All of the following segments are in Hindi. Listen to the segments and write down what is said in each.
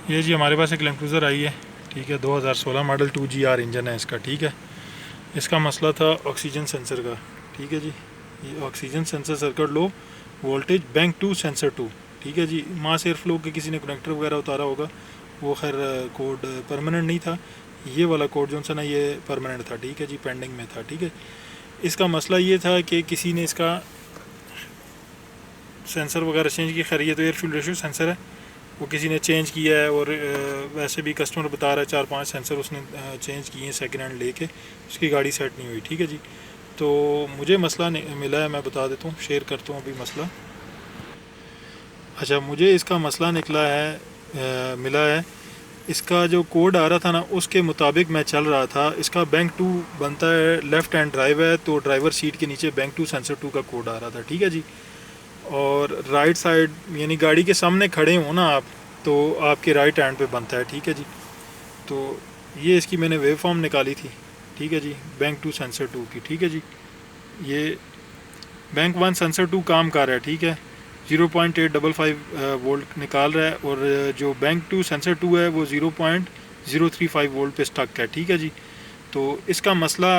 ये जी हमारे पास एक लैंड क्रूज़र आई है, ठीक है, 2016 मॉडल 2GR इंजन है इसका, ठीक है। इसका मसला था ऑक्सीजन सेंसर का, ठीक है जी। ये oxygen sensor circuit low voltage bank to sensor two, ठीक है जी। मास एयर फ्लो के किसी ने कनेक्टर वगैरह उतारा होगा, वो खैर कोड परमानेंट नहीं था। ये वाला कोड जो सा ना ये परमानेंट था, ठीक है जी, पेंडिंग में था, ठीक है। इसका मसला ये था कि किसी ने इसका सेंसर वगैरह चेंज किया। खैर ये तो एयर फ्यूल रेशियो सेंसर है, वो किसी ने चेंज किया है, और वैसे भी कस्टमर बता रहा है 4-5 सेंसर उसने चेंज किए हैं सेकेंड हैंड लेके, उसकी गाड़ी सेट नहीं हुई, ठीक है जी। तो मुझे मसला मिला है, मैं बता देता हूँ, शेयर करता हूँ अभी मसला। अच्छा, मुझे इसका मसला निकला है, मिला है। इसका जो कोड आ रहा था ना उसके मुताबिक मैं चल रहा था। इसका बैंक टू बनता है, लेफ़्ट हैंड ड्राइव है, तो ड्राइवर सीट के नीचे बैंक टू सेंसर टू का कोड आ रहा था, ठीक है जी। और राइट साइड यानी गाड़ी के सामने खड़े हो ना आप, तो आपके राइट हैंड पे बनता है, ठीक है जी। तो ये इसकी मैंने वेव फॉर्म निकाली थी, ठीक है जी, बैंक टू सेंसर टू की, ठीक है जी। ये बैंक वन सेंसर टू काम कर रहा है, ठीक है, 0.855 वोल्ट निकाल रहा है, और जो बैंक टू सेंसर टू है वो 0.035 वोल्ट पे स्टक है, ठीक है जी। तो इसका मसला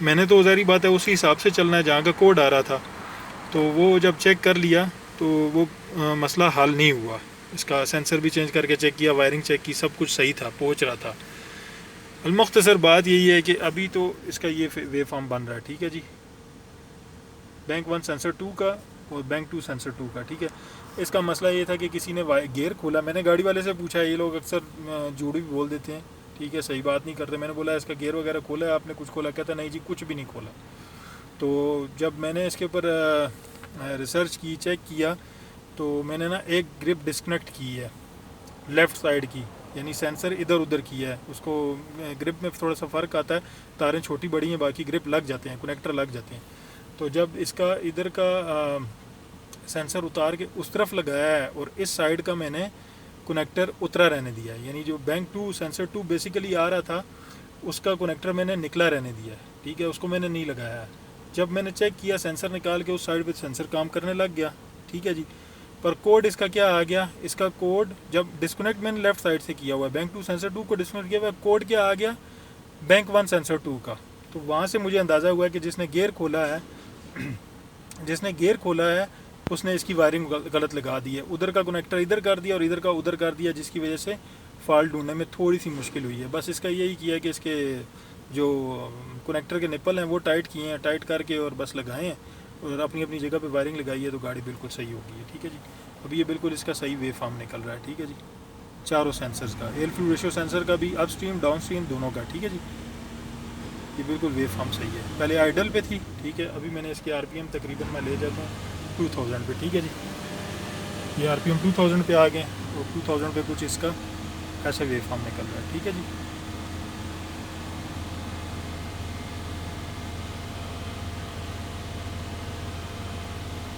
मैंने तो ज़ाहिर बात है उसी हिसाब से चलना है जहाँ का कोड आ रहा था, तो वो जब चेक कर लिया तो वो मसला हल नहीं हुआ। इसका सेंसर भी चेंज करके चेक किया, वायरिंग चेक की, सब कुछ सही था, पहुँच रहा था। अलमुख्तसर बात यही है कि अभी तो इसका ये वेव फॉर्म बन रहा है, ठीक है जी, बैंक वन सेंसर टू का और बैंक टू सेंसर टू का, ठीक है। इसका मसला ये था कि किसी ने गेयर खोला। मैंने गाड़ी वाले से पूछा, ये लोग अक्सर झूठ भी बोल देते हैं, ठीक है, सही बात नहीं करते। मैंने बोला इसका गेयर वगैरह खोला है आपने, कुछ खोला? कहता नहीं जी कुछ भी नहीं खोला। तो जब मैंने इसके ऊपर रिसर्च की, चेक किया, तो मैंने ना एक ग्रिप डिस्कनेक्ट की है लेफ़्ट साइड की, यानी सेंसर इधर उधर किया है उसको। ग्रिप में थोड़ा सा फ़र्क आता है, तारें छोटी बड़ी हैं, बाकी ग्रिप लग जाते हैं, कनेक्टर लग जाते हैं। तो जब इसका इधर का सेंसर उतार के उस तरफ लगाया है और इस साइड का मैंने कनेक्टर उतरा रहने दिया है, यानी जो bank to sensor to basically आ रहा था उसका कनेक्टर मैंने निकला रहने दिया है, ठीक है, उसको मैंने नहीं लगाया है। जब मैंने चेक किया सेंसर निकाल के उस साइड पे सेंसर काम करने लग गया, ठीक है जी। पर कोड इसका क्या आ गया, इसका कोड जब डिस्कनेक्ट मैंने लेफ्ट साइड से किया हुआ है, बैंक टू सेंसर टू को डिस्कनेक्ट किया हुआ, कोड क्या आ गया, बैंक वन सेंसर टू का। तो वहाँ से मुझे अंदाज़ा हुआ कि जिसने गेयर खोला है जिसने गेयर खोला है उसने इसकी वायरिंग गलत लगा दी है, उधर का कनेक्टर इधर कर दिया और इधर का उधर कर दिया, जिसकी वजह से फॉल्ट ढूंढने में थोड़ी सी मुश्किल हुई है। बस इसका यही किया कि इसके जो कनेक्टर के निपल हैं वो टाइट किए हैं, टाइट करके और बस लगाए हैं और अपनी अपनी जगह पे वायरिंग लगाई है, तो गाड़ी बिल्कुल सही हो गई है, ठीक है जी। अभी ये बिल्कुल इसका सही वेव फॉर्म निकल रहा है, ठीक है जी, चारों सेंसर्स का, एयर फ्यूल रेशियो सेंसर का भी, अप स्ट्रीम डाउन स्ट्रीम दोनों का, ठीक है जी। ये बिल्कुल वेव फॉर्म सही है। पहले आइडल पे थी, ठीक है, अभी मैंने इसके आरपीएम तकरीबन मैं ले जाता हूँ 2000 पे, ठीक है जी। ये आरपीएम 2000 पे आ गए और 2000 पे कुछ इसका ऐसा वेव फॉर्म निकल रहा है, ठीक है जी।